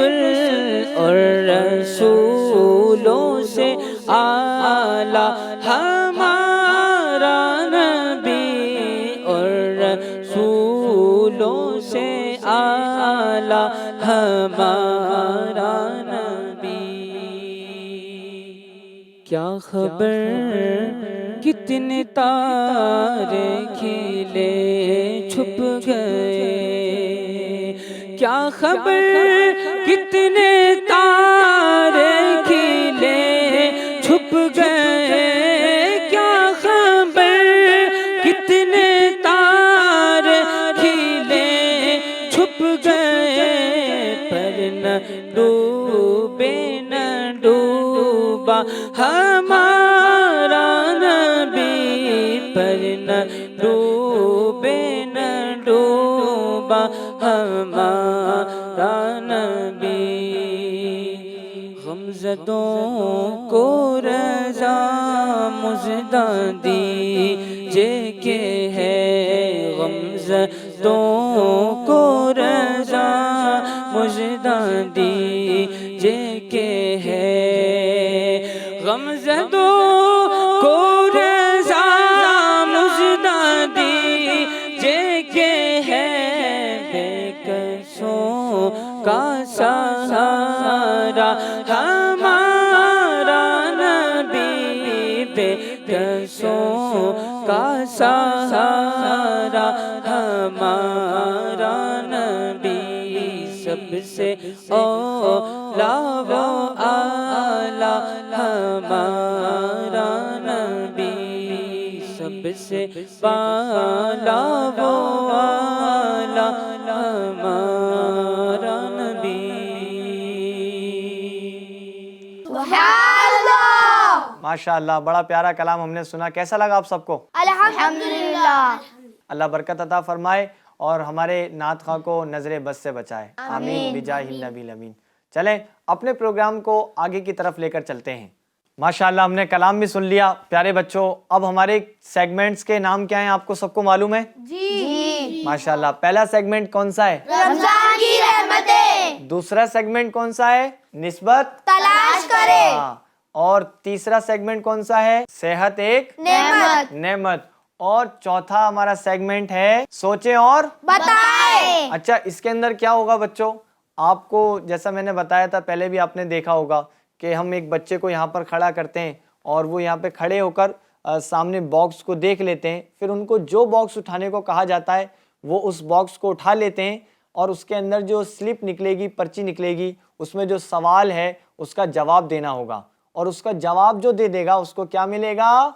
رسل اور رسولوں سے اعلیٰ ہمارا نبی اور رسولوں سے اعلیٰ ہمارا نبی. کیا خبر کتنے تارے کھلے چھپ گئے، کیا خبر کتنے تارے کھلے چھپ گئے، کیا خبر کتنے تارے کھلے چھپ گئے، پر نہ ڈوبے نہ ڈوبا ہمارا نبی، پر نہ ڈوبے نہ ڈوبا ہمارا نبی. غمزدوں کو رضا مژدہ دیجے کہ ہے، غمزدوں کو رضا مژدہ دیجے کہ ہے، غمزدوں کو رضا مژدہ دیجے کہ ہے، بے کسوں کا سہارا ہمارا نبی، بے کسوں کا سہارا ہمارا نبی. سب سے اولیٰ و اعلیٰ ہمارا نبی، سب سے بالا و اعلیٰ ہمارا نبی. ماشاء اللہ، بڑا پیارا کلام ہم نے سنا. کیسا لگا آپ سب کو؟ الحمدللہ. اللہ برکت عطا فرمائے اور ہمارے نعت خواہ کو نظر بد سے بچائے. آمین بجاہ النبی الامین. چلیں اپنے پروگرام کو آگے کی طرف لے کر چلتے ہیں. ماشاءاللہ ہم نے کلام بھی سن لیا. پیارے بچوں، اب ہمارے سیگمنٹس کے نام کیا ہیں؟ آپ کو سب کو معلوم ہے؟ جی. ماشاءاللہ. پہلا سیگمنٹ کون سا ہے؟ رمضان کی رحمتیں. دوسرا سیگمنٹ کون سا ہے؟ نسبت تلاش کرے. اور تیسرا سیگمنٹ کون سا ہے؟ صحت ایک نعمت. اور چوتھا ہمارا سیگمنٹ ہے سوچیں اور بتائیں. اچھا، اس کے اندر کیا ہوگا بچوں؟ آپ کو جیسا میں نے بتایا تھا پہلے بھی آپ نے دیکھا ہوگا کہ ہم ایک بچے کو یہاں پر کھڑا کرتے ہیں اور وہ یہاں پہ کھڑے ہو کر سامنے باکس کو دیکھ لیتے ہیں. پھر ان کو جو باکس اٹھانے کو کہا جاتا ہے وہ اس باکس کو اٹھا لیتے ہیں اور اس کے اندر جو سلپ نکلے گی، پرچی نکلے گی، اس میں جو سوال ہے اس کا جواب دینا ہوگا. اور اس کا جواب جو دے دے گا اس کو کیا ملے گا؟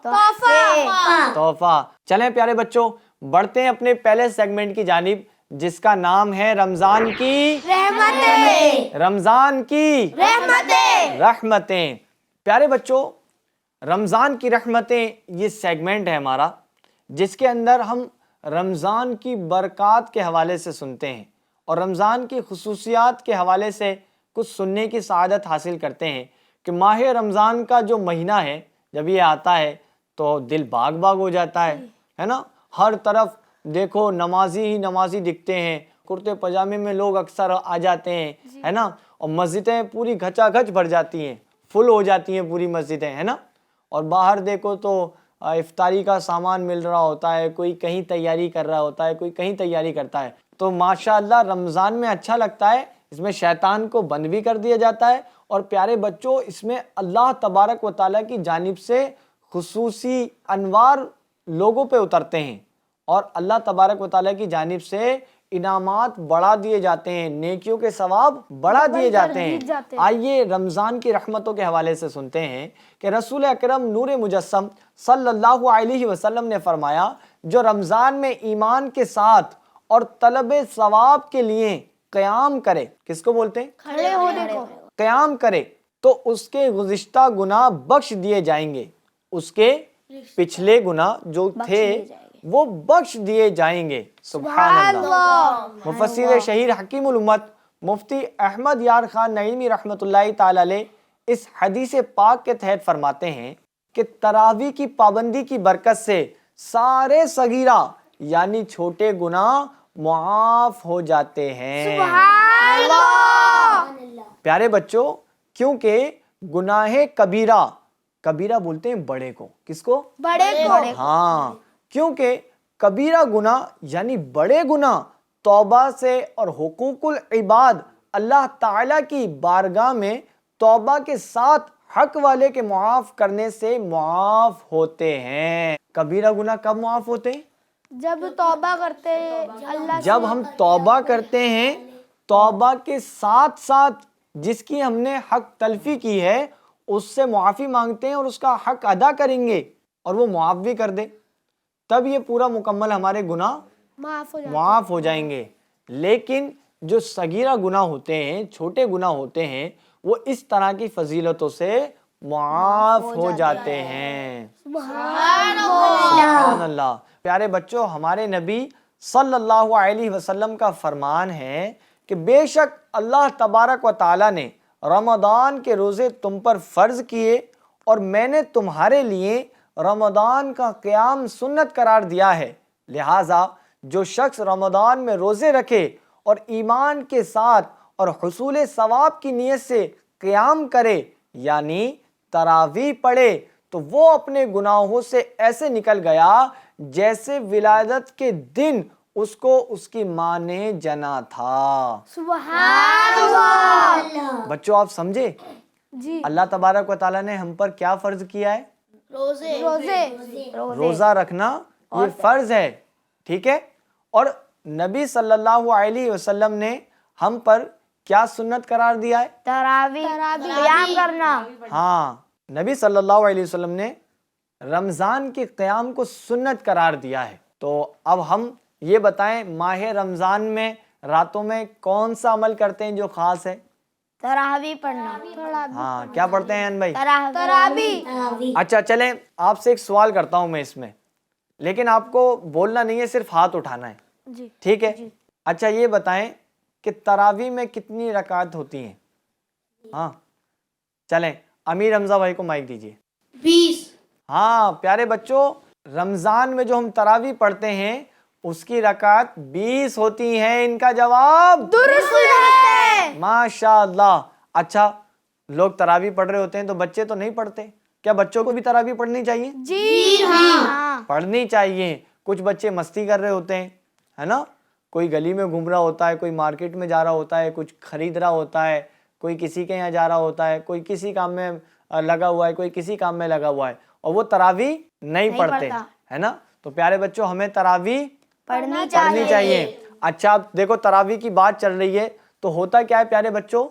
تحفہ. چلیں پیارے بچوں، بڑھتے ہیں اپنے پہلے سیگمنٹ کی جانب جس کا نام ہے رمضان کی رحمتیں. رمضان کی رحمتیں. پیارے بچوں، رمضان کی رحمتیں یہ سیگمنٹ ہے ہمارا جس کے اندر ہم رمضان کی برکات کے حوالے سے سنتے ہیں اور رمضان کی خصوصیات کے حوالے سے کچھ سننے کی سعادت حاصل کرتے ہیں کہ ماہ رمضان کا جو مہینہ ہے جب یہ آتا ہے تو دل باغ باغ ہو جاتا ہے نا. ہر طرف دیکھو نمازی ہی نمازی دکھتے ہیں، کرتے پجامے میں لوگ اکثر آ جاتے ہیں ہے نا. اور مسجدیں پوری گھچا گھچ بھر جاتی ہیں، فل ہو جاتی ہیں پوری مسجدیں ہے نا. اور باہر دیکھو تو افطاری کا سامان مل رہا ہوتا ہے، کوئی کہیں تیاری کر رہا ہوتا ہے، کوئی کہیں تیاری کرتا ہے. تو ماشاءاللہ رمضان میں اچھا لگتا ہے، اس میں شیطان کو بند بھی کر دیا جاتا ہے. اور پیارے بچوں، اس میں اللہ تبارک و تعالیٰ کی جانب سے خصوصی انوار لوگوں پہ اترتے ہیں اور اللہ تبارک و تعالیٰ کی جانب سے انعامات بڑھا دیے جاتے ہیں، نیکیوں کے ثواب بڑھا دیے جاتے ہیں. آئیے رمضان کی رحمتوں کے حوالے سے سنتے ہیں کہ رسول اکرم نور مجسم صلی اللہ علیہ وسلم نے فرمایا، جو رمضان میں ایمان کے ساتھ اور طلب ثواب کے لیے قیام کرے، کس کو بولتے ہیں؟ کھڑے ہونے کو. قیام کرے تو اس کے گزشتہ گناہ بخش دیے جائیں گے، اس کے پچھلے گناہ جو تھے وہ بخش دیے جائیں گے. سبحان اللہ. مفسر شہیر حکیم الامت مفتی احمد یار خان نعیمی رحمۃ اللہ تعالی علیہ اس حدیث پاک کے تحت فرماتے ہیں کہ تراویح کی پابندی کی برکت سے سارے صغیرہ یعنی چھوٹے گناہ معاف ہو جاتے ہیں. سبحان اللہ. پیارے بچوں کیونکہ گناہ کبیرہ، کبیرہ بولتے ہیں بڑے کو، کس کو؟ بڑے کو. ہاں، کیونکہ کبیرہ گناہ یعنی بڑے گناہ توبہ سے اور حقوق العباد اللہ تعالیٰ کی بارگاہ میں توبہ کے ساتھ حق والے کے معاف کرنے سے معاف ہوتے ہیں۔ کبیرہ گناہ کب معاف ہوتے ہیں؟ جب توبہ کرتے ہیں اللہ سے. جب ہم توبہ کرتے ہیں، توبہ کے ساتھ ساتھ جس کی ہم نے حق تلفی کی ہے اس سے معافی مانگتے ہیں اور اس کا حق ادا کریں گے اور وہ معاف بھی کر دے، تب یہ پورا مکمل ہمارے گناہ معاف ہو جائیں گے۔ لیکن جو صغیرہ گناہ ہوتے ہیں، چھوٹے گناہ ہوتے ہیں، وہ اس طرح کی فضیلتوں سے معاف ہو جاتے ہیں۔ سبحان اللہ۔ پیارے بچوں، ہمارے نبی صلی اللہ علیہ وسلم کا فرمان ہے کہ بے شک اللہ تبارک و تعالیٰ نے رمضان کے روزے تم پر فرض کیے اور میں نے تمہارے لیے رمضان کا قیام سنت قرار دیا ہے، لہٰذا جو شخص رمضان میں روزے رکھے اور ایمان کے ساتھ اور حصول ثواب کی نیت سے قیام کرے یعنی تراویح پڑھے تو وہ اپنے گناہوں سے ایسے نکل گیا جیسے ولادت کے دن اس کو اس کی ماں نے جنا تھا۔ سبحان اللہ۔ بچوں آپ سمجھے جی اللہ تبارک و تعالیٰ نے ہم پر کیا فرض کیا ہے؟ روزے روزہ رکھنا یہ فرض ہے، ٹھیک ہے؟ اور نبی صلی اللہ علیہ وسلم نے ہم پر کیا سنت قرار دیا ہے؟ تراویح قیام کرنا۔ ہاں، نبی صلی اللہ علیہ وسلم نے رمضان کے قیام کو سنت قرار دیا ہے۔ تو اب ہم یہ بتائیں ماہ رمضان میں راتوں میں کون سا عمل کرتے ہیں جو خاص ہے؟ تراویح پڑھنا۔ ہاں، کیا پڑھتے ہیں ان بھائی؟ تراویح۔ اچھا چلیں آپ سے ایک سوال کرتا ہوں میں اس میں، لیکن آپ کو بولنا نہیں ہے، صرف ہاتھ اٹھانا ہے، جی ٹھیک ہے؟ اچھا یہ بتائیں کہ تراویح میں کتنی رکعت ہوتی ہیں؟ ہاں چلیں امیر حمزہ بھائی کو مائک دیجیے۔ 20۔ ہاں پیارے بچوں، رمضان میں جو ہم تراویح پڑھتے ہیں اس کی رکعت 20 ہوتی ہیں۔ ان کا جواب درست ہے۔ ماشاء اللہ۔ اچھا لوگ تراویح پڑھ رہے ہوتے ہیں تو بچے تو نہیں پڑھتے، کیا بچوں کو بھی تراویح پڑھنی چاہیے؟ جی ہاں پڑھنی چاہیے۔ کچھ بچے مستی کر رہے ہوتے ہیں، ہے نا، کوئی گلی میں گھوم رہا ہوتا ہے، کوئی مارکیٹ میں جا رہا ہوتا ہے، کچھ خرید رہا ہوتا ہے، کوئی کسی کے یہاں جا رہا ہوتا ہے، کوئی کسی کام میں لگا ہوا ہے، کوئی کسی کام میں لگا ہوا ہے، اور وہ تراویح نہیں پڑھتے، ہے نا۔ تو پیارے بچوں ہمیں تراویح پڑھنی چاہیے۔ اچھا اب دیکھو تراویح کی بات چل رہی ہے تو ہوتا کیا ہے پیارے بچوں،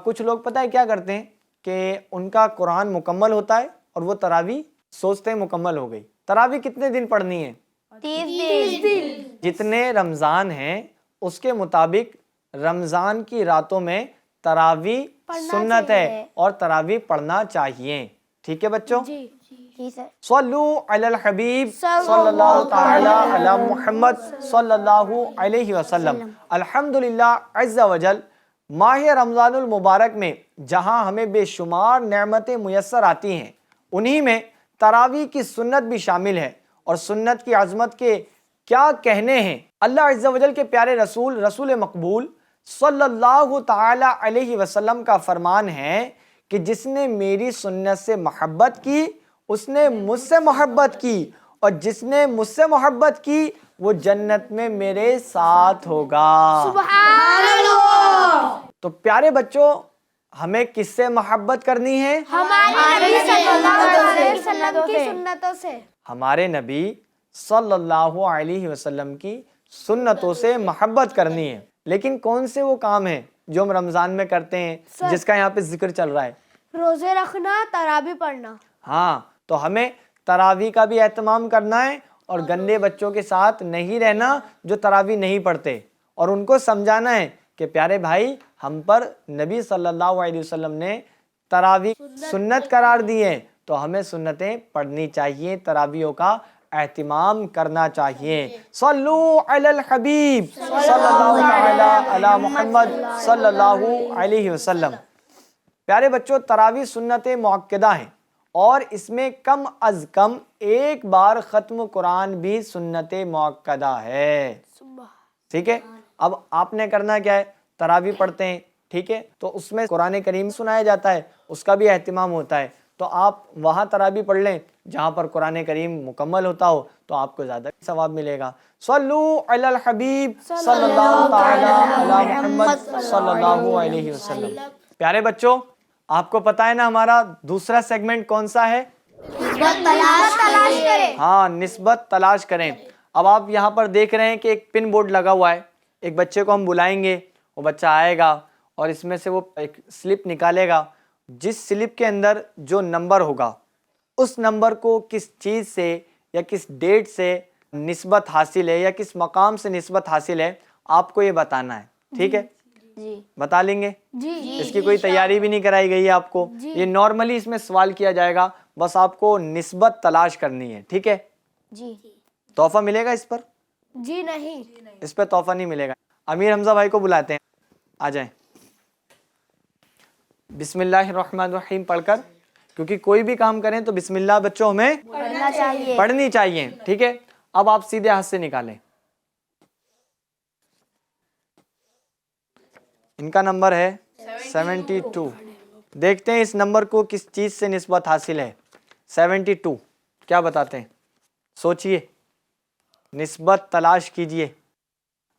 کچھ لوگ پتہ ہے کیا کرتے ہیں کہ ان کا قرآن مکمل ہوتا ہے اور وہ تراویح سوچتے ہیں مکمل ہو گئی۔ تراویح کتنے دن پڑھنی ہے؟ 30 دن۔ جتنے رمضان ہیں اس کے مطابق رمضان کی راتوں میں تراویح سنت ہے اور تراویح پڑھنا چاہیے، ٹھیک ہے بچوں؟ جی سر۔ صلو علی الحبیب صلی اللہ تعالی علی محمد صلی اللہ علیہ وسلم۔ الحمدللہ عز وجل ماہ رمضان المبارک میں جہاں ہمیں بے شمار نعمتیں میسر آتی ہیں انہی میں تراویح کی سنت بھی شامل ہے، اور سنت کی عظمت کے کیا کہنے ہیں۔ اللہ عز و جل کے پیارے رسول مقبول صلی اللہ تعالی علیہ وسلم کا فرمان ہے کہ جس نے میری سنت سے محبت کی اس نے مجھ سے محبت کی، اور جس نے مجھ سے محبت کی وہ جنت میں میرے ساتھ ہوگا۔ سبحان اللہ۔ تو پیارے بچوں ہمیں کس سے محبت کرنی ہے؟ ہمارے نبی صلی اللہ علیہ وسلم کی سنتوں سے۔ ہمارے نبی صلی اللہ علیہ وسلم کی سنتوں سے محبت کرنی ہے۔ لیکن کون سے وہ کام ہیں جو ہم رمضان میں کرتے ہیں جس کا یہاں پہ ذکر چل رہا ہے؟ روزے رکھنا، تراویح پڑھنا۔ ہاں تو ہمیں تراویح کا بھی اہتمام کرنا ہے اور گندے بچوں کے ساتھ نہیں رہنا جو تراویح نہیں پڑھتے، اور ان کو سمجھانا ہے کہ پیارے بھائی ہم پر نبی صلی اللہ علیہ وسلم نے تراویح سنت قرار دی ہے تو ہمیں سنتیں پڑھنی چاہیے، تراویحوں کا اہتمام کرنا چاہیے۔ صلو علی الحبیب صلی اللہ تعالی علی محمد صلی اللہ علیہ وسلم۔ پیارے بچوں تراویح سنت مؤکدہ ہیں اور اس میں کم از کم ایک بار ختم قرآن بھی سنت مؤکدہ ہے، ٹھیک ہے؟ اب آپ نے کرنا کیا ہے، تراویح پڑھتے ہیں، ٹھیک ہے, تو اس میں قرآن کریم سنایا جاتا ہے, اس کا بھی اہتمام ہوتا ہے. تو آپ وہاں تراویح پڑھ لیں جہاں پر قرآن کریم مکمل ہوتا ہو, تو آپ کو زیادہ ثواب ملے گا. صلو علی الحبیب صلی اللہ تعالی علی محمد صلی اللہ علیہ وسلم. پیارے بچوں, آپ کو پتا ہے نا ہمارا دوسرا سیگمنٹ کون سا ہے؟ تلاش کریں. ہاں, نسبت تلاش کریں. اب آپ یہاں پر دیکھ رہے ہیں کہ ایک پن بورڈ لگا ہوا ہے. ایک بچے کو ہم بلائیں گے, وہ بچہ آئے گا اور اس میں سے وہ ایک سلپ نکالے گا. جس سلپ کے اندر جو نمبر ہوگا اس نمبر کو کس چیز سے یا کس ڈیٹ سے نسبت حاصل ہے یا کس مقام سے نسبت حاصل ہے, آپ کو یہ بتانا ہے. ٹھیک ہے, جی بتا لیں گے. جی اس کی کوئی تیاری بھی نہیں کرائی گئی ہے آپ کو, یہ نارملی اس میں سوال کیا جائے گا, بس آپ کو نسبت تلاش کرنی ہے. ٹھیک ہے, جی تحفہ ملے گا اس پر؟ جی نہیں. اس پہ تحفہ نہیں ملے گا. امیر حمزہ بھائی کو بلاتے ہیں, آ جائیں. بسم اللہ الرحمن الرحیم پڑھ کر, کیونکہ کوئی بھی کام کریں تو بسم اللہ بچوں ہمیں پڑھنا چاہیے. پڑھنی چاہیے. ٹھیک ہے, اب آپ سیدھے ہاتھ سے نکالیں. ان کا نمبر ہے 72. دیکھتے ہیں اس نمبر کو کس چیز سے نسبت حاصل ہے. 72 کیا بتاتے ہیں؟ سوچئے, نسبت تلاش کیجئے.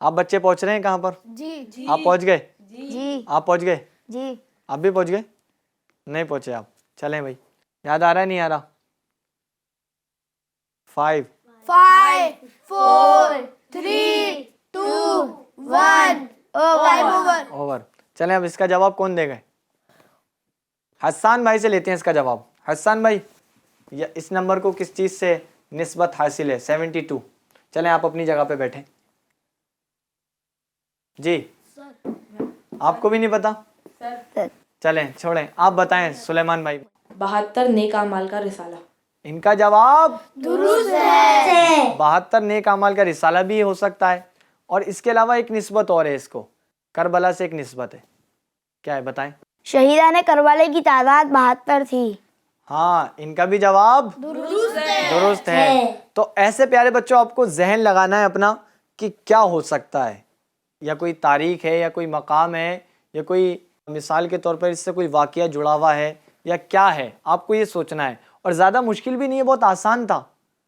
آپ بچے پہنچ رہے ہیں کہاں پر؟ جی آپ پہنچ گئے؟ جی آپ پہنچ گئے؟ جی آپ بھی پہنچ گئے؟ نہیں پہنچے آپ. چلیں بھائی, یاد آ رہا ہے نہیں آ رہا؟ 5 5 4 3 2 1 ٹائم اوور. اوور. چلیں اب اس کا جواب کون دے گئے؟ حسان بھائی سے لیتے ہیں اس کا جواب. حسان بھائی, اس نمبر کو کس چیز سے نسبت حاصل ہے 72؟ چلیں آپ اپنی جگہ پہ بیٹھیں. جی, آپ کو بھی نہیں پتا؟ چلیں چھوڑیں, آپ بتائیں سلیمان بھائی. 72 نیک اعمال کا رسالہ. ان کا جواب درست ہے. 72 نیک اعمال کا رسالہ بھی ہو سکتا ہے, اور اس کے علاوہ ایک نسبت اور ہے, اس کو کربلا سے ایک نسبت ہے. کیا ہے بتائیں؟ شہیدان کربلا کی تعداد 72 تھی. ہاں, ان کا بھی جواب درست ہے. تو ایسے پیارے بچوں آپ کو ذہن لگانا ہے اپنا کہ کیا ہو سکتا ہے, یا کوئی تاریخ ہے یا کوئی مقام ہے یا کوئی مثال کے طور پر اس سے کوئی واقعہ جڑا ہوا ہے یا کیا ہے, آپ کو یہ سوچنا ہے. اور زیادہ مشکل بھی نہیں ہے, بہت آسان تھا.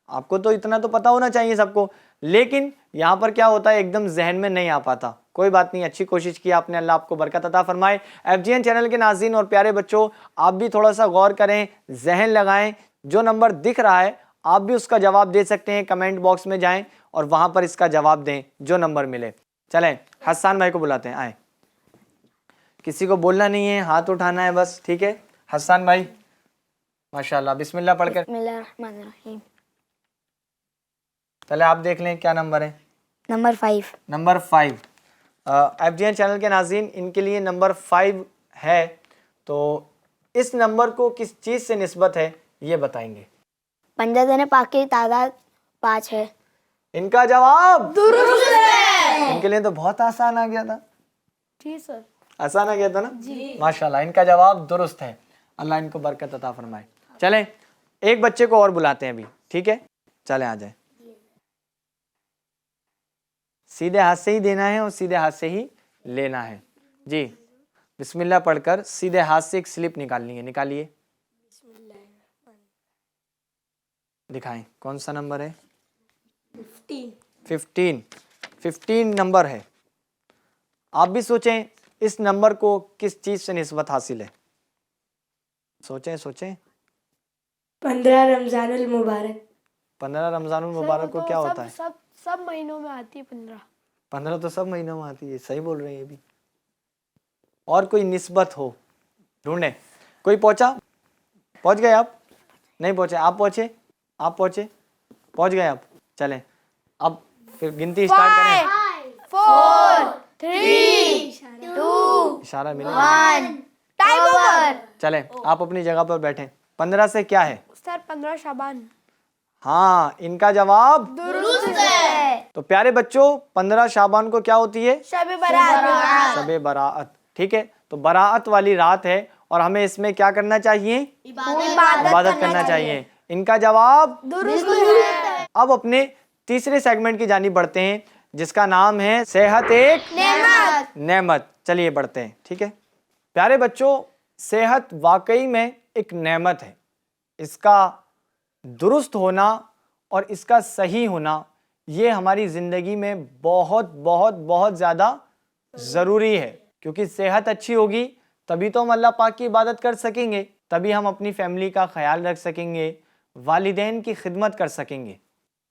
آپ کو تو اتنا تو پتا ہونا چاہیے سب کو, لیکن یہاں پر کیا ہوتا ہے ایک دم ذہن میں نہیں آ پاتا. کوئی بات نہیں, اچھی کوشش کی آپ نے, اللہ آپ کو برکت عطا فرمائے. FGN چینل کے ناظرین اور پیارے بچوں, آپ بھی تھوڑا سا غور کریں, ذہن لگائیں. جو نمبر دکھ رہا ہے آپ بھی اس کا جواب دے سکتے ہیں. کمنٹ باکس میں جائیں اور وہاں پر اس کا جواب دیں جو نمبر ملے. چلیں حسان بھائی کو بلاتے ہیں, آئیں. کسی کو بولنا نہیں ہے, ہاتھ اٹھانا ہے بس. ٹھیک ہے, حسان بھائی ماشاءاللہ, بسم اللہ پڑھ کر. بسم اللہ الرحمن الرحیم. چلے آپ دیکھ لیں کیا نمبر ہے. نمبر 5. نمبر 5. FGN چینل کے ناظرین, ان کے لیے نمبر 5 ہے, تو اس نمبر کو کس چیز سے نسبت ہے یہ بتائیں گے. پنجتن پاک کی تعداد 5 ہے. ان کا جواب درست ہے. ان کے لیے تو بہت آسان آ گیا تھا. جی سر. آسان آ گیا تھا نا. ماشاءاللہ, ان کا جواب درست ہے. اللہ ان کو برکت عطا فرمائے. چلیں ایک بچے کو اور بلاتے ہیں ابھی. ٹھیک ہے, چلیں آ جائیں. سیدھے ہاتھ سے ہی دینا ہے اور سیدھے ہاتھ سے ہی لینا ہے. جی, بسم اللہ پڑھ کر سیدھے ہاتھ سے ایک سلپ نکالنی ہے. نکالیے, دکھائیں کون سا نمبر ہے. 15 نمبر ہے. آپ بھی سوچیں اس نمبر کو کس چیز سے نسبت حاصل ہے. سوچیں 15 رمضان المبارک. 15 رمضان المبارک کو کیا ہوتا ہے؟ سب مہینوں میں آتی ہے 15. 15 تو سب مہینوں میں آتی ہے. صحیح بول رہے ہیں یہ بھی. اور کوئی نسبت ہو ڈھونڈیں. کوئی پہنچ گئے؟ آپ نہیں پہنچے؟ آپ پہنچ گئے آپ. چلیں اب پھر گنتی اسٹارٹ کریں. 4 3 2 اشارہ ملا. 1 ٹائم اوور. چلیں آپ اپنی جگہ پر بیٹھیں. 15 سے کیا ہے سر 15 شعبان. ہاں, ان کا جواب درست ہے. تو پیارے بچوں 15 شعبان کو کیا ہوتی ہے؟ شب برات. شب براءت. ٹھیک ہے, تو براءت والی رات ہے اور ہمیں اس میں کیا کرنا چاہیے؟ عبادت کرنا چاہیے. ان کا جواب درست ہے. اب اپنے تیسرے سیگمنٹ کی جانب بڑھتے ہیں جس کا نام ہے صحت ایک نعمت. چلیے بڑھتے ہیں. ٹھیک ہے پیارے بچوں, صحت واقعی میں ایک نعمت ہے. اس کا درست ہونا اور اس کا صحیح ہونا یہ ہماری زندگی میں بہت بہت بہت زیادہ ضروری ہے, کیونکہ صحت اچھی ہوگی تبھی تو ہم اللہ پاک کی عبادت کر سکیں گے, تبھی ہم اپنی فیملی کا خیال رکھ سکیں گے, والدین کی خدمت کر سکیں گے,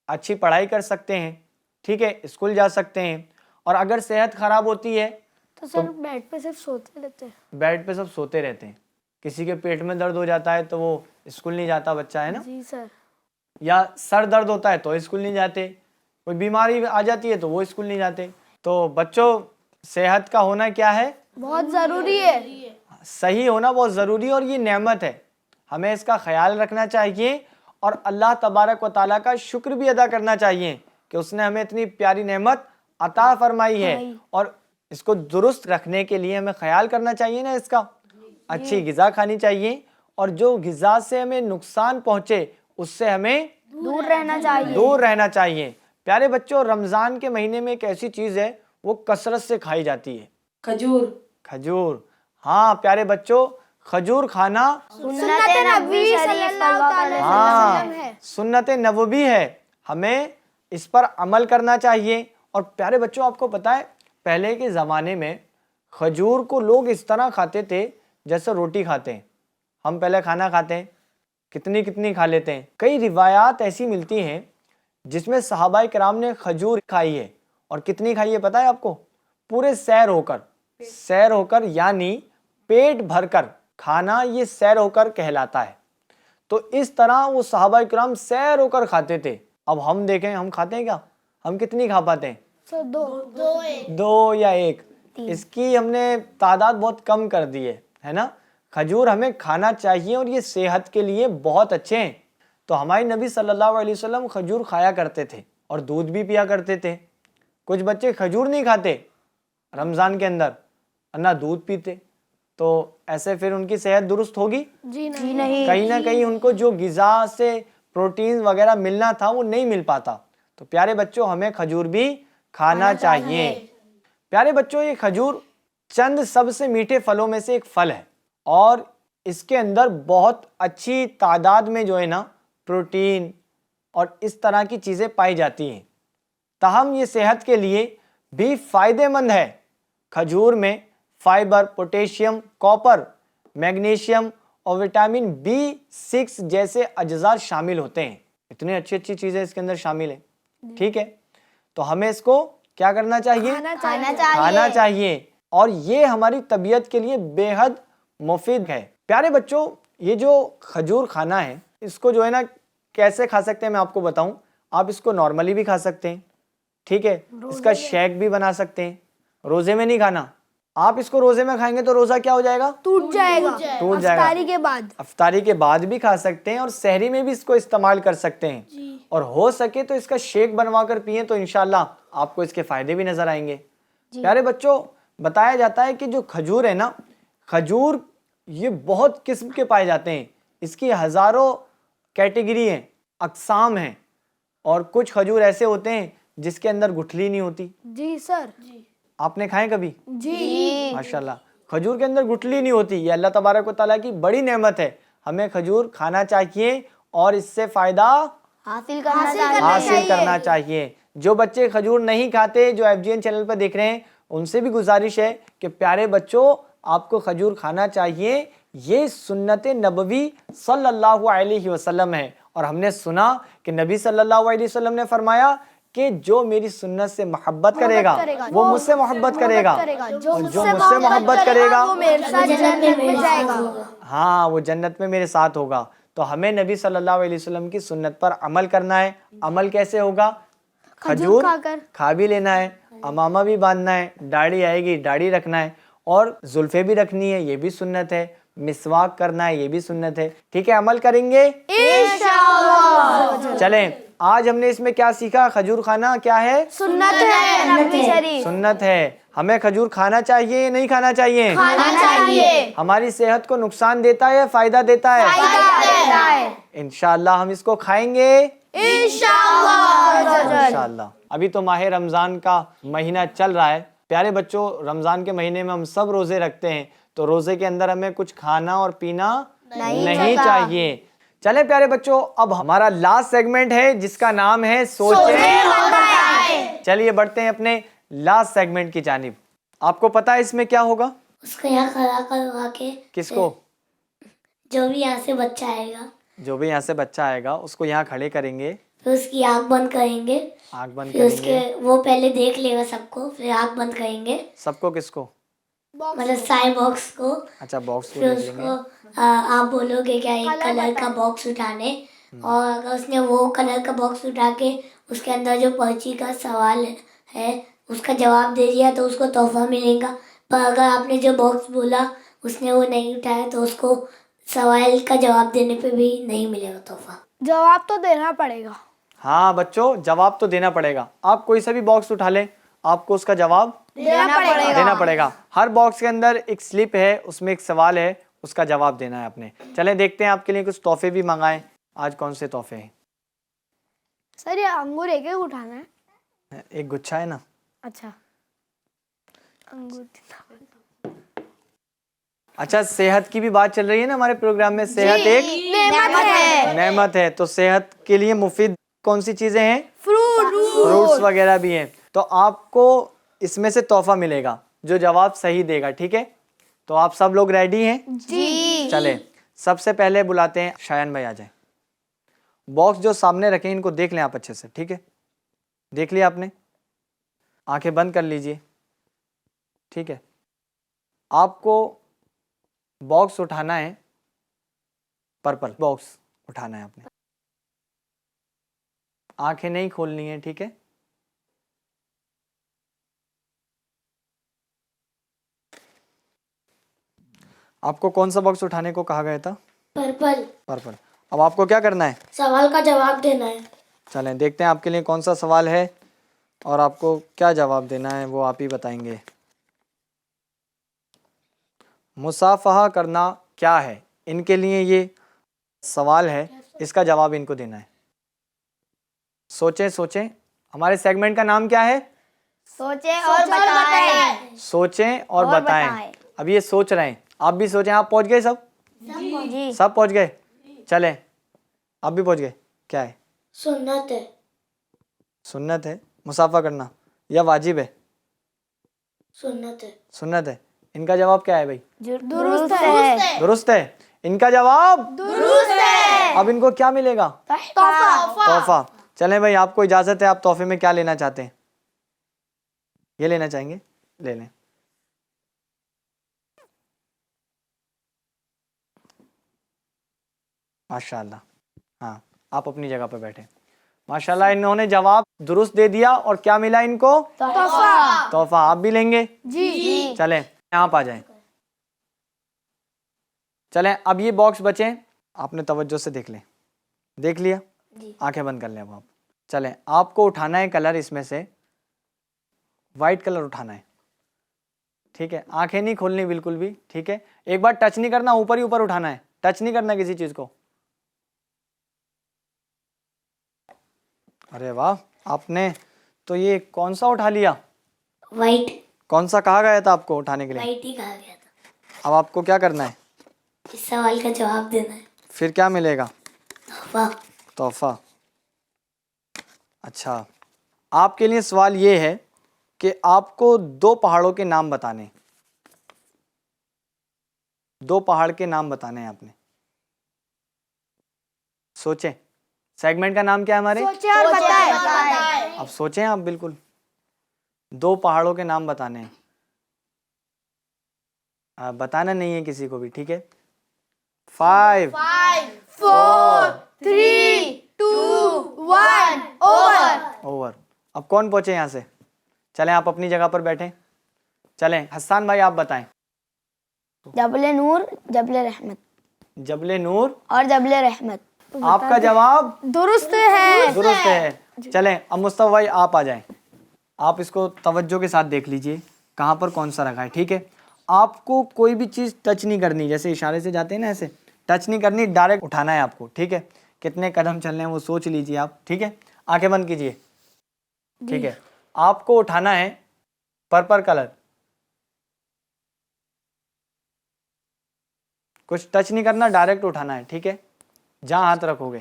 اچھی پڑھائی کر سکتے ہیں. ٹھیک ہے, اسکول جا سکتے ہیں. اور اگر صحت خراب ہوتی ہے تو سر بیڈ پہ صرف سوتے رہتے ہیں. بیڈ پہ سب سوتے رہتے ہیں. کسی کے پیٹ میں درد ہو جاتا ہے تو وہ اسکول نہیں جاتا بچہ, ہے نا, جی سر. یا سر درد ہوتا ہے تو اسکول نہیں جاتے, کوئی بیماری آ جاتی ہے تو وہ اسکول نہیں جاتے. تو بچوں صحت کا ہونا کیا ہے؟ بہت ضروری ہے. صحیح ہونا بہت ضروری ہے, اور یہ نعمت ہے, ہمیں اس کا خیال رکھنا چاہیے اور اللہ تبارک و تعالیٰ کا شکر بھی ادا کرنا چاہیے کہ اس نے ہمیں اتنی پیاری نعمت عطا فرمائی ہے, اور اس کو درست رکھنے کے لیے ہمیں خیال کرنا چاہیے نا اس کا. اچھی غذا کھانی چاہیے, اور جو غذا سے ہمیں نقصان پہنچے اس سے ہمیں دور رہنا چاہیے. دور رہنا چاہیے. پیارے بچوں رمضان کے مہینے میں ایک ایسی چیز ہے وہ کثرت سے کھائی جاتی ہے, کھجور. ہاں پیارے بچوں, کھجور کھانا سنت نبوی صلی اللہ علیہ وسلم ہے. سنت نبوی ہے, ہمیں اس پر عمل کرنا چاہیے. اور پیارے بچوں آپ کو پتہ ہے پہلے کے زمانے میں کھجور کو لوگ اس طرح کھاتے تھے جیسے روٹی کھاتے ہیں. ہم پہلے کھانا کھاتے ہیں کتنی کتنی کھا لیتے ہیں. کئی روایات ایسی ملتی ہیں جس میں صحابہ کرام نے کھجور کھائی ہے, اور کتنی کھائی ہے پتہ ہے آپ کو؟ پورے سیر ہو کر یعنی پیٹ بھر کر کھانا, یہ سیر ہو کر کہلاتا ہے. تو اس طرح وہ صحابہ کرام سیر ہو کر کھاتے تھے. اب ہم دیکھیں ہم کھاتے ہیں کیا؟ ہم کتنی کھا پاتے ہیں؟ سر دو یا ایک. اس کی ہم نے تعداد بہت کم کر دی ہے نا. کھجور ہمیں کھانا چاہیے اور یہ صحت کے لیے بہت اچھے ہیں. تو ہمارے نبی صلی اللہ علیہ وسلم کھجور کھایا کرتے تھے اور دودھ بھی پیا کرتے تھے. کچھ بچے کھجور نہیں کھاتے رمضان کے اندر, نہ دودھ پیتے, تو ایسے پھر ان کی صحت درست ہوگی؟ جی نہیں. کہیں نہ کہیں ان کو جو غذا سے پروٹین وغیرہ ملنا تھا وہ نہیں مل پاتا. تو پیارے بچوں ہمیں کھجور بھی کھانا چاہیے. پیارے بچوں یہ کھجور چند سب سے میٹھے پھلوں میں سے ایک پھل ہے, اور اس کے اندر بہت اچھی تعداد میں جو ہے نا پروٹین اور اس طرح کی چیزیں پائی جاتی ہیں. تاہم یہ صحت کے لیے بھی فائدہ مند ہے. کھجور میں فائبر, پوٹیشیم, کاپر, میگنیشیم اور وٹامن B6 جیسے اجزاء شامل ہوتے ہیں. اتنی اچھی اچھی چیزیں اس کے اندر شامل ہیں. ٹھیک ہے, تو ہمیں اس کو کیا کرنا چاہیے؟ کھانا چاہیے, اور یہ ہماری طبیعت کے لیے بے حد مفید ہے. پیارے بچوں یہ جو کھجور کھانا ہے اس کو جو ہے نا کیسے کھا سکتے ہیں میں آپ کو بتاؤں. آپ اس کو نارملی بھی کھا سکتے ہیں, ٹھیک ہے, اس کا شیک بھی بنا سکتے ہیں. روزے میں نہیں کھانا. آپ اس کو روزے میں کھائیں گے تو روزہ کیا ہو جائے گا؟ ٹوٹ جائے گا. افطاری کے بعد بھی کھا سکتے ہیں, اور سحری میں بھی اس کو استعمال کر سکتے ہیں. اور ہو سکے تو اس کا شیک بنوا کر پئیں تو انشاءاللہ آپ کو اس کے فائدے بھی نظر آئیں گے. پیارے بچوں بتایا جاتا ہے کہ جو کھجور ہے نا, کھجور یہ بہت قسم کے پائے جاتے ہیں. اس کی ہزاروں کیٹیگری ہیں, اقسام ہیں, اور کچھ کھجور ایسے ہوتے ہیں جس کے اندر گٹھلی نہیں ہوتی. جی سر. آپ نے کھائے کبھی؟ جی ماشاءاللہ. کھجور کے اندر گٹھلی نہیں ہوتی. یہ اللہ تبارک و تعالیٰ کی بڑی نعمت ہے. ہمیں کھجور کھانا چاہیے اور اس سے فائدہ حاصل کرنا چاہیے. جو بچے کھجور نہیں کھاتے جو FGN چینل پر دیکھ رہے ہیں ان سے بھی گزارش ہے کہ پیارے بچوں آپ کو کھجور کھانا چاہیے. یہ سنت نبوی صلی اللہ علیہ وسلم ہے, اور ہم نے سنا کہ نبی صلی اللہ علیہ وسلم نے فرمایا کہ جو میری سنت سے محبت کرے گا وہ مجھ سے محبت کرے گا, اور جو مجھ سے محبت کرے گا ہاں وہ جنت میں میرے ساتھ ہوگا. تو ہمیں نبی صلی اللہ علیہ وسلم کی سنت پر عمل کرنا ہے. عمل کیسے ہوگا؟ کھجور کھا بھی لینا ہے, امامہ بھی باندھنا ہے, داڑھی آئے گی داڑھی رکھنا ہے, اور زلفیں بھی رکھنی ہے, یہ بھی سنت ہے. مسواک کرنا ہے, یہ بھی سنت ہے. ٹھیک ہے, عمل کریں گے انشاءاللہ. چلیں آج ہم نے اس میں کیا سیکھا؟ کھجور کھانا کیا ہے؟ سنت ہے. ہمیں کھجور کھانا چاہیے نہیں کھانا چاہیے؟ ہماری صحت کو نقصان دیتا ہے یا فائدہ دیتا ہے؟ انشاءاللہ ہم اس کو کھائیں گے انشاءاللہ. ابھی تو ماہ رمضان کا مہینہ چل رہا ہے. پیارے بچوں، رمضان کے مہینے میں ہم سب روزے رکھتے ہیں، تو روزے کے اندر ہمیں کچھ کھانا اور پینا نہیں چاہیے. چلیں پیارے بچوں، اب ہمارا لاسٹ سیگمنٹ ہے جس کا نام ہے سوچیں. چلیے بڑھتے ہیں اپنے لاسٹ سیگمنٹ کی جانب. آپ کو پتا ہے اس میں کیا ہوگا؟ اس کو یہاں کھڑا کروا کے کس کو؟ جو بھی یہاں سے بچہ آئے گا، جو بھی یہاں سے بچہ آئے گا اس کو یہاں کھڑے کریں گے. پھر اس کی آنکھ بند کریں گے. آنکھ بند پھر اس کریں کے گے. وہ پہلے دیکھ لے گا سب کو، پھر آنکھ بند کریں گے. سب کو؟ کس کو؟ مطلب سارے باکس کو. اچھا، باکس کو پھر دیکھ اس لیں کو گے. آپ بولو گے کیا ایک کلر کا باکس اٹھانے، اور اگر اس نے وہ کلر کا باکس اٹھا کے اس کے اندر جو پرچی کا سوال ہے اس کا جواب دے دیا تو اس کو تحفہ ملے گا. پر اگر آپ نے جو باکس بولا اس نے وہ نہیں اٹھایا تو اس کو سوال کا جواب دینے پہ بھی نہیں ملے گا تحفہ. جواب تو دینا پڑے گا. ہاں بچوں، جواب تو دینا پڑے گا. آپ کوئی سا بھی باکس اٹھا لیں، آپ کو اس کا جواب دینا پڑے گا. ہر باکس کے اندر ایک سلپ ہے، اس میں ایک سوال ہے، اس کا جواب دینا ہے آپ نے. چلیں دیکھتے ہیں آپ کے لیے کچھ تحفے بھی منگائیں. آج کون سے تحفے ہیں؟ سر یہ انگور ایک ایک اٹھانا ہے. ایک گچھا ہے نا. اچھا انگور. اچھا، صحت کی بھی بات چل رہی ہے نا ہمارے پروگرام میں. صحت ایک نعمت ہے، تو صحت کے لیے مفید کون سی چیزیں ہیں؟ فروٹس وغیرہ بھی ہیں. تو آپ کو اس میں سے تحفہ ملے گا جو جواب صحیح دے گا. ٹھیک ہے، تو آپ سب لوگ ریڈی ہیں؟ جی. چلیں سب سے پہلے بلاتے ہیں شایان بھائی. آ جائیں. باکس جو سامنے رکھیں ان کو دیکھ لیں آپ اچھے سے. ٹھیک ہے، دیکھ لیا آپ نے؟ آنکھیں بند کر لیجئے. ٹھیک ہے، آپ کو باکس اٹھانا ہے، پرپل باکس اٹھانا ہے آپ نے. آنکھیں نہیں کھولنی ہے. ٹھیک ہے، آپ کو کون سا باکس اٹھانے کو کہا گیا تھا؟ پرپل. اب آپ کو کیا کرنا ہے؟ سوال کا جواب دینا ہے. چلیں دیکھتے ہیں آپ کے لیے کون سا سوال ہے اور آپ کو کیا جواب دینا ہے، وہ آپ ہی بتائیں گے. مصافحہ کرنا کیا ہے؟ ان کے لیے یہ سوال ہے، اس کا جواب ان کو دینا ہے. سوچیں. ہمارے سیگمنٹ کا نام کیا ہے؟ سوچیں اور بتائیں. سوچیں اور بتائیں. اب یہ سوچ رہے ہیں، آپ بھی سوچیں. آپ پہنچ گئے؟ جی. سب پہنچ گئے؟ چلیں آپ بھی پہنچ گئے. کیا ہے؟ سنت ہے. سنت ہے مصافحہ کرنا یا واجب ہے؟ سنت ہے. ان کا جواب کیا ہے بھائی؟ درست ہے. درست ہے. ان کا جواب درست ہے. اب ان کو کیا ملے گا؟ تحفہ. چلیں بھائی، آپ کو اجازت ہے. آپ تحفے میں کیا لینا چاہتے ہیں؟ یہ لینا چاہیں گے؟ لے لیں. ماشاءاللہ. ہاں آپ اپنی جگہ پہ بیٹھیں. ماشاءاللہ انہوں نے جواب درست دے دیا اور کیا ملا ان کو؟ تحفہ. آپ بھی لیں گے؟ جی. چلیں یہاں پہ آ جائیں. چلیں اب یہ باکس بچیں، آپ نے توجہ سے دیکھ لیں. دیکھ لیا؟ آنکھیں بند کر لیں اب آپ. چلیں آپ کو اٹھانا ہے کلر، اس میں سے وائٹ کلر اٹھانا ہے. ٹھیک ہے، آنکھیں نہیں کھولنی بالکل بھی. ٹھیک ہے، ایک بار ٹچ نہیں کرنا، اوپر ہی اوپر اٹھانا ہے، ٹچ نہیں کرنا کسی چیز کو. ارے واہ، آپ نے تو یہ کون سا اٹھا لیا؟ وائٹ. کون سا کہا گیا تھا آپ کو اٹھانے کے لیے؟ وائٹ ہی کہا گیا تھا. اب آپ کو کیا کرنا ہے؟ اس سوال کا جواب دینا ہے. پھر کیا ملے گا؟ تحفہ. اچھا، آپ کے لیے سوال یہ ہے کہ آپ کو 2 پہاڑوں کے نام بتانے. 2 پہاڑ کے نام بتانے ہیں آپ نے. سوچیں. سیگمنٹ کا نام کیا ہے ہمارے؟ سوچیں اور بتائیں. اب سوچیں آپ بالکل. 2 پہاڑوں کے نام بتانے ہیں. بتانا نہیں ہے کسی کو بھی. ٹھیک ہے، 5 4 3 2 1 اوور. اب کون پہنچے یہاں سے؟ چلیں آپ اپنی جگہ پر بیٹھیں. چلیں حسان بھائی آپ بتائیں. جبل نور، جبل رحمت. جبل نور اور جبل رحمت. آپ کا جواب درست ہے. درست ہے. چلیں اب مصطفیٰ بھائی آپ آ جائیں. آپ اس کو توجہ کے ساتھ دیکھ لیجئے کہاں پر کون سا رکھا ہے. ٹھیک ہے، آپ کو کوئی بھی چیز ٹچ نہیں کرنی. جیسے اشارے سے جاتے ہیں نا، ایسے ٹچ نہیں کرنی، ڈائریکٹ اٹھانا ہے آپ کو. ٹھیک ہے، کتنے قدم چلنے ہیں وہ سوچ لیجئے آپ. ٹھیک ہے، آنکھیں بند کیجئے. ٹھیک ہے, آپ کو اٹھانا ہے پرپل کلر, کچھ ٹچ نہیں کرنا, ڈائریکٹ اٹھانا ہے, ٹھیک ہے, جہاں ہاتھ رکھو گے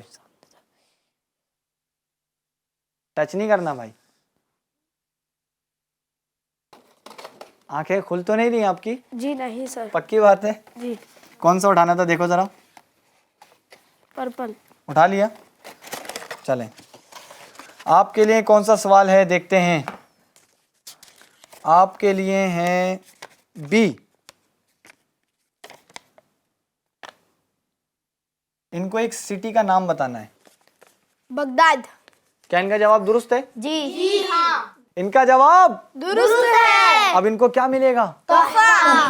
ٹچ نہیں کرنا بھائی. آنکھیں کھل تو نہیں رہی آپ کی؟ جی نہیں سر. پکی بات ہے. جی کون سا اٹھانا تھا دیکھو ذرا, پرپل. اٹھا لیا. چلیں آپ کے لیے کون سا سوال ہے دیکھتے ہیں. آپ کے لیے ہے بی. ان کو ایک سٹی کا نام بتانا ہے. بغداد. کیا ان کا جواب درست ہے؟ جی ہاں ان کا جواب درست ہے. اب ان کو کیا ملے گا؟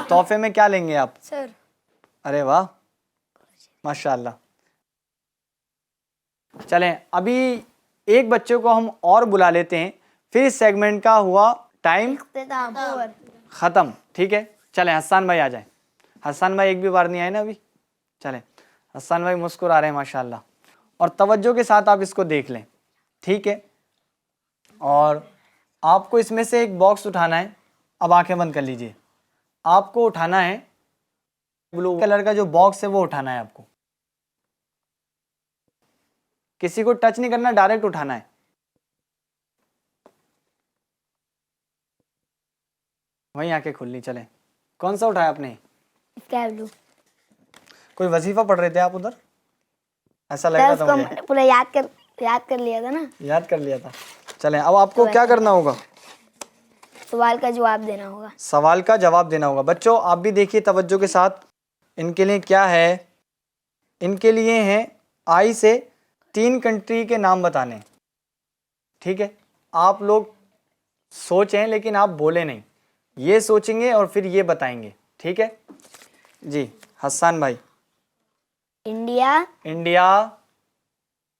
تحفے میں کیا لیں گے آپ؟ سر ارے واہ ماشاء اللہ. چلیں ابھی ایک بچے کو ہم اور بلا لیتے ہیں, پھر اس سیگمنٹ کا ہوا ٹائم ختم. ٹھیک ہے, چلیں حسان بھائی آ جائیں. حسان بھائی ایک بھی بار نہیں آئے نا ابھی. چلیں حسان بھائی مسکرا رہے ہیں ماشاءاللہ, اور توجہ کے ساتھ آپ اس کو دیکھ لیں. ٹھیک ہے, اور آپ کو اس میں سے ایک باکس اٹھانا ہے. اب آنکھیں بند کر لیجئے. آپ کو اٹھانا ہے بلو کلر کا جو باکس ہے وہ اٹھانا ہے آپ کو. کسی کو ٹچ نہیں کرنا, ڈائریکٹ اٹھانا ہے. وہیں آنکھیں کھلنی. چلیں کون سا اٹھایا آپ نے؟ Sky blue. کوئی وظیفہ پڑھ رہے تھے آپ ادھر؟ ایسا لگ رہا تھا مجھے. پورا یاد کر لیا تھا نا. یاد کر لیا تھا. چلیں اب آپ کو کیا کرنا ہوگا؟ سوال کا جواب دینا ہوگا. سوال کا جواب دینا ہوگا. بچوں آپ بھی دیکھیے توجہ کے ساتھ. ان کے لیے کیا ہے؟ ان کے لیے ہیں آئی سے 3 کنٹری کے نام بتانے. ٹھیک ہے, آپ لوگ سوچیں لیکن آپ بولیں نہیں, یہ سوچیں گے اور پھر یہ بتائیں گے. ٹھیک ہے جی. حسان بھائی. انڈیا,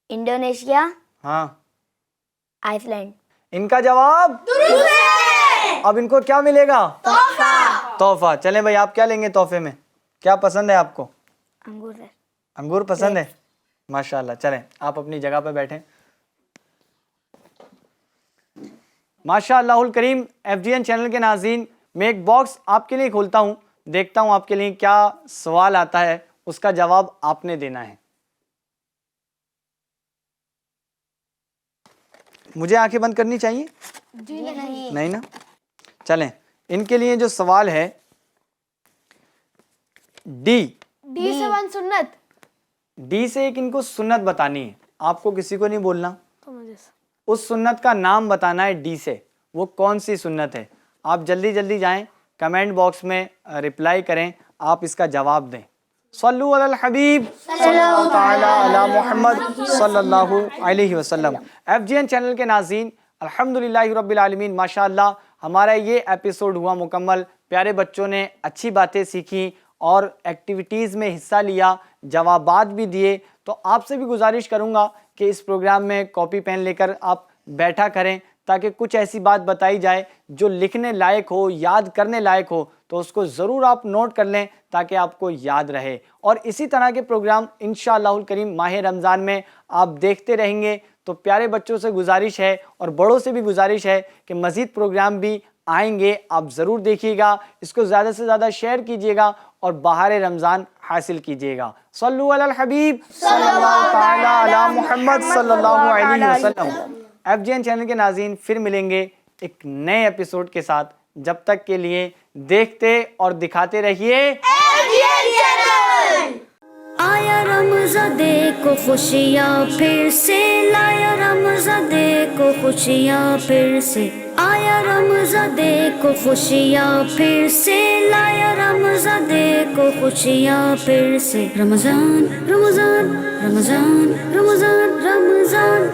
انڈونیشیا, ہاں, آئس لینڈ. ان کا جواب درست ہے. اب ان کو کیا ملے گا؟ تحفہ. چلیں بھائی آپ کیا لیں گے تحفے میں؟ کیا پسند ہے آپ کو؟ انگور سر. انگور پسند ہے ماشاءاللہ. چلیں آپ اپنی جگہ پہ بیٹھیں. ماشاءاللہ الکریم. ایف جی این چینل کے ناظرین, میں ایک باکس آپ کے لیے کھولتا ہوں, دیکھتا ہوں آپ کے لیے کیا سوال آتا ہے, اس کا جواب آپ نے دینا ہے. مجھے آنکھیں بند کرنی چاہیے؟ جی نہیں نا. چلیں ان کے لیے جو سوال ہے ڈی. ڈی سے 1 سنت. ڈی سے ایک ان کو سنت بتانی ہے. آپ کو کسی کو نہیں بولنا, تو مجھے اس سنت کا نام بتانا ہے ڈی سے. وہ کون سی سنت ہے؟ آپ جلدی جلدی جائیں, کمنٹ باکس میں رپلائی کریں, آپ اس کا جواب دیں. صلو علی الحبیب صلی اللہ تعالی علی محمد صلی اللہ علیہ وسلم. ایف جی این چینل کے ناظرین الحمدللہ رب العالمین, ماشاءاللہ ہمارا یہ ایپیسوڈ ہوا مکمل. پیارے بچوں نے اچھی باتیں سیکھی اور ایکٹیویٹیز میں حصہ لیا, جوابات بھی دیے. تو آپ سے بھی گزارش کروں گا کہ اس پروگرام میں کاپی پین لے کر آپ بیٹھا کریں, تاکہ کچھ ایسی بات بتائی جائے جو لکھنے لائق ہو, یاد کرنے لائق ہو, تو اس کو ضرور آپ نوٹ کر لیں تاکہ آپ کو یاد رہے. اور اسی طرح کے پروگرام انشاءاللہ الکریم ماہ رمضان میں آپ دیکھتے رہیں گے. تو پیارے بچوں سے گزارش ہے اور بڑوں سے بھی گزارش ہے کہ مزید پروگرام بھی آئیں گے, آپ ضرور دیکھیے گا. اس کو زیادہ سے زیادہ شیئر کیجیے گا اور بہار رمضان حاصل کیجیے گا. صلو علی الحبیب صلی اللہ تعالی علی محمد صلی اللہ علیہ وسلم. ایف جی این چینل کے ناظرین پھر ملیں گے ایک نئے ایپیسوڈ کے ساتھ. جب تک کے لیے دیکھتے اور دکھاتے رہیے آیا رمضان دیکھو خوشیاں پھر سے, لایا رمضان دیکھو خوشیاں پھر سے, آیا رمضان دیکھو خوشیاں پھر سے, لایا رمضان دیکھو خوشیاں پھر سے. رمضان رمضان رمضان رمضان رمضان